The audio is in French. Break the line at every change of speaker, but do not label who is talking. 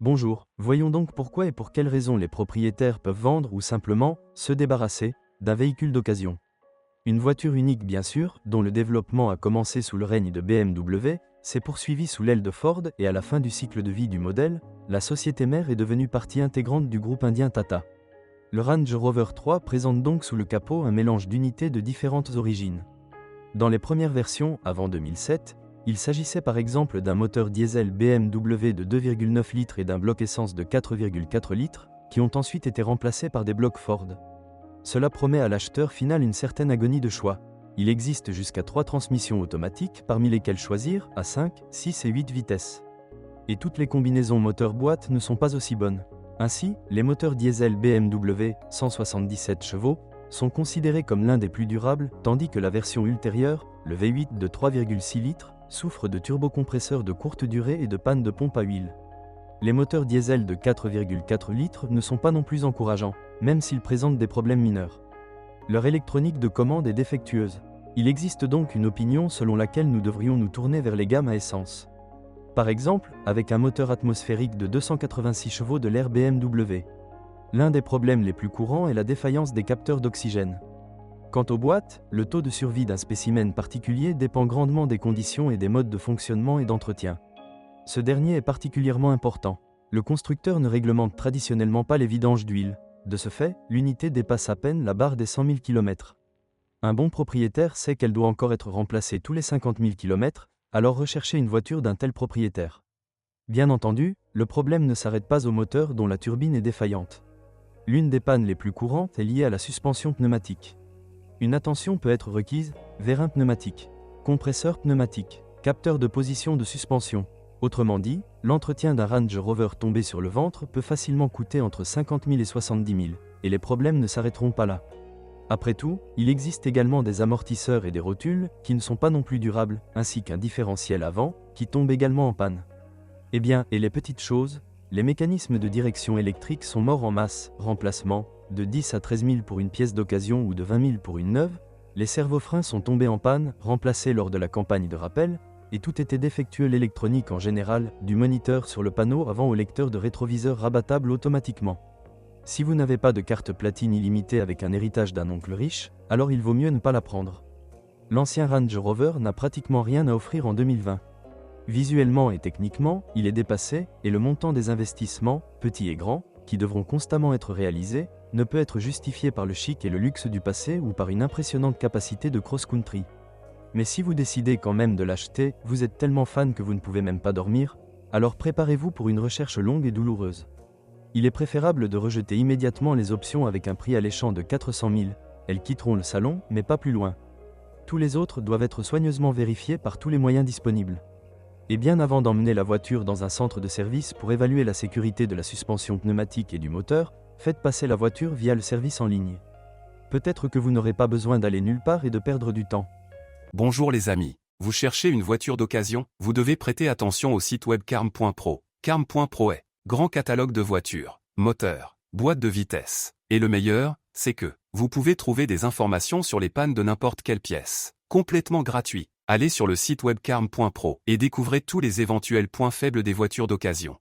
Bonjour, voyons donc pourquoi et pour quelles raisons les propriétaires peuvent vendre ou simplement se débarrasser d'un véhicule d'occasion. Une voiture unique bien sûr, dont le développement a commencé sous le règne de BMW, s'est poursuivi sous l'aile de Ford et à la fin du cycle de vie du modèle, la société mère est devenue partie intégrante du groupe indien Tata. Le Range Rover 3 présente donc sous le capot un mélange d'unités de différentes origines. Dans les premières versions, avant 2007, il s'agissait par exemple d'un moteur diesel BMW de 2,9 litres et d'un bloc essence de 4,4 litres, qui ont ensuite été remplacés par des blocs Ford. Cela promet à l'acheteur final une certaine agonie de choix. Il existe jusqu'à 3 transmissions automatiques, parmi lesquelles choisir à 5, 6 et 8 vitesses. Et toutes les combinaisons moteur-boîte ne sont pas aussi bonnes. Ainsi, les moteurs diesel BMW, 177 chevaux, sont considérés comme l'un des plus durables, tandis que la version ultérieure, le V8 de 3,6 litres, souffre de turbocompresseurs de courte durée et de panne de pompe à huile. Les moteurs diesel de 4,4 litres ne sont pas non plus encourageants, même s'ils présentent des problèmes mineurs. Leur électronique de commande est défectueuse. Il existe donc une opinion selon laquelle nous devrions nous tourner vers les gammes à essence. Par exemple, avec un moteur atmosphérique de 286 chevaux de l'ère BMW. L'un des problèmes les plus courants est la défaillance des capteurs d'oxygène. Quant aux boîtes, le taux de survie d'un spécimen particulier dépend grandement des conditions et des modes de fonctionnement et d'entretien. Ce dernier est particulièrement important. Le constructeur ne réglemente traditionnellement pas les vidanges d'huile. De ce fait, l'unité dépasse à peine la barre des 100 000 km. Un bon propriétaire sait qu'elle doit encore être remplacée tous les 50 000 km, alors recherchez une voiture d'un tel propriétaire. Bien entendu, le problème ne s'arrête pas au moteur dont la turbine est défaillante. L'une des pannes les plus courantes est liée à la suspension pneumatique. Une attention peut être requise, vérin pneumatique, compresseur pneumatique, capteur de position de suspension. Autrement dit, l'entretien d'un Range Rover tombé sur le ventre peut facilement coûter entre 50 000 et 70 000, et les problèmes ne s'arrêteront pas là. Après tout, il existe également des amortisseurs et des rotules qui ne sont pas non plus durables, ainsi qu'un différentiel avant, qui tombe également en panne. Eh bien, et les petites choses, les mécanismes de direction électrique sont morts en masse, remplacement, de 10 à 13 000 pour une pièce d'occasion ou de 20 000 pour une neuve, les servofreins sont tombés en panne, remplacés lors de la campagne de rappel, et tout était défectueux l'électronique en général, du moniteur sur le panneau avant au lecteur de rétroviseur rabattable automatiquement. Si vous n'avez pas de carte platine illimitée avec un héritage d'un oncle riche, alors il vaut mieux ne pas la prendre. L'ancien Range Rover n'a pratiquement rien à offrir en 2020. Visuellement et techniquement, il est dépassé, et le montant des investissements, petits et grands, qui devront constamment être réalisés, ne peut être justifié par le chic et le luxe du passé ou par une impressionnante capacité de cross-country. Mais si vous décidez quand même de l'acheter, vous êtes tellement fan que vous ne pouvez même pas dormir, alors préparez-vous pour une recherche longue et douloureuse. Il est préférable de rejeter immédiatement les options avec un prix alléchant de 400 000, elles quitteront le salon, mais pas plus loin. Tous les autres doivent être soigneusement vérifiés par tous les moyens disponibles. Et bien avant d'emmener la voiture dans un centre de service pour évaluer la sécurité de la suspension pneumatique et du moteur, faites passer la voiture via le service en ligne. Peut-être que vous n'aurez pas besoin d'aller nulle part et de perdre du temps.
Bonjour les amis, vous cherchez une voiture d'occasion? Vous devez prêter attention au site web carm.pro. Carm.pro est grand catalogue de voitures, moteurs, boîtes de vitesse. Et le meilleur, c'est que vous pouvez trouver des informations sur les pannes de n'importe quelle pièce, complètement gratuit. Allez sur le site web carm.pro et découvrez tous les éventuels points faibles des voitures d'occasion.